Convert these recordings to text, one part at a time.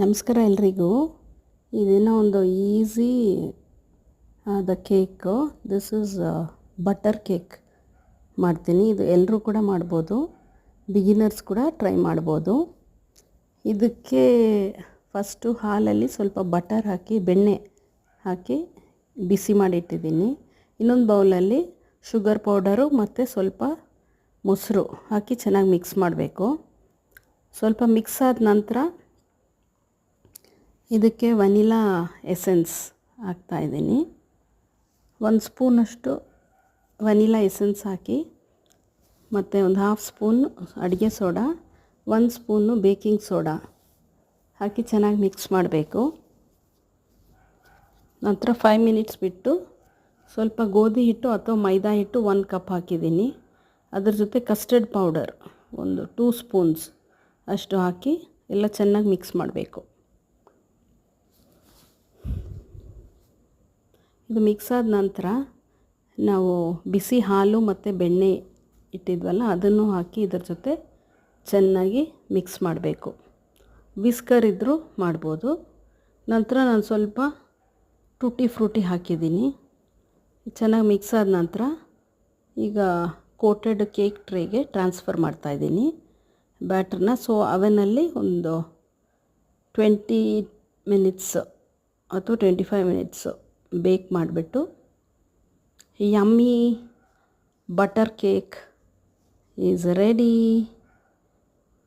ನಮಸ್ಕಾರ ಎಲ್ರಿಗೂ. ಇದೇನೋ ಒಂದು ಈಸಿ ಆದ cake. This is butter cake ಮಾಡ್ತೀನಿ. ಇದು ಎಲ್ಲರೂ ಕೂಡ ಮಾಡ್ಬೋದು, ಬಿಗಿನರ್ಸ್ ಕೂಡ ಟ್ರೈ ಮಾಡ್ಬೋದು. ಇದಕ್ಕೆ ಫಸ್ಟು ಹಾಲಲ್ಲಿ ಸ್ವಲ್ಪ ಬಟರ್ ಹಾಕಿ, ಬೆಣ್ಣೆ ಹಾಕಿ ಬಿಸಿ ಮಾಡಿಟ್ಟಿದ್ದೀನಿ. ಇನ್ನೊಂದು ಬೌಲಲ್ಲಿ ಶುಗರ್ ಪೌಡರು ಮತ್ತು ಸ್ವಲ್ಪ ಮೊಸರು ಹಾಕಿ ಚೆನ್ನಾಗಿ ಮಿಕ್ಸ್ ಮಾಡಬೇಕು. ಸ್ವಲ್ಪ ಮಿಕ್ಸ್ ಆದ ನಂತರ ಇದಕ್ಕೆ ವನಿಲಾ ಎಸೆನ್ಸ್ ಹಾಕ್ತಾಯಿದ್ದೀನಿ. 1 ಸ್ಪೂನಷ್ಟು ವನಿಲಾ ಎಸೆನ್ಸ್ ಹಾಕಿ, ಮತ್ತು ಒಂದು 1/2 ಸ್ಪೂನ್ ಅಡುಗೆ ಸೋಡಾ, 1 ಸ್ಪೂನು ಬೇಕಿಂಗ್ ಸೋಡಾ ಹಾಕಿ ಚೆನ್ನಾಗಿ ಮಿಕ್ಸ್ ಮಾಡಬೇಕು. ನಂತರ 5 ಮಿನಿಟ್ಸ್ ಬಿಟ್ಟು ಸ್ವಲ್ಪ ಗೋಧಿ ಹಿಟ್ಟು ಅಥವಾ ಮೈದಾ ಹಿಟ್ಟು 1 ಕಪ್ ಹಾಕಿದ್ದೀನಿ. ಅದ್ರ ಜೊತೆ ಕಸ್ಟರ್ಡ್ ಪೌಡರ್ ಒಂದು 2 ಸ್ಪೂನ್ಸ್ ಅಷ್ಟು ಹಾಕಿ ಎಲ್ಲ ಚೆನ್ನಾಗಿ ಮಿಕ್ಸ್ ಮಾಡಬೇಕು. ಇದು ಮಿಕ್ಸ್ ಆದ ನಂತರ ನಾವು ಬಿಸಿ ಹಾಲು ಮತ್ತು ಬೆಣ್ಣೆ ಇಟ್ಟಿದ್ವಲ್ಲ ಅದನ್ನು ಹಾಕಿ ಇದರ ಜೊತೆ ಚೆನ್ನಾಗಿ ಮಿಕ್ಸ್ ಮಾಡಬೇಕು. ವಿಸ್ಕರ್ ಇದ್ದರೂ ಮಾಡ್ಬೋದು. ನಂತರ ನಾನು ಸ್ವಲ್ಪ ಟೂಟಿ ಫ್ರೂಟಿ ಹಾಕಿದ್ದೀನಿ. ಚೆನ್ನಾಗಿ ಮಿಕ್ಸ್ ಆದ ನಂತರ ಈಗ ಕೋಟೆಡ್ ಕೇಕ್ ಟ್ರೇಗೆ ಟ್ರಾನ್ಸ್ಫರ್ ಮಾಡ್ತಾಯಿದ್ದೀನಿ ಬ್ಯಾಟರ್ನ. ಸೊ ಅವನಲ್ಲಿ ಒಂದು 20 ಮಿನಿಟ್ಸ್ ಅಥವಾ 25 ಮಿನಿಟ್ಸು ಬೇಕ್ ಮಾಡಿಬಿಟ್ಟು yummy butter cake is ready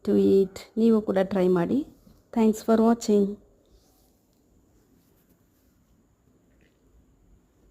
to eat. ನೀವು ಕೂಡ ಟ್ರೈ ಮಾಡಿ. Thanks for watching.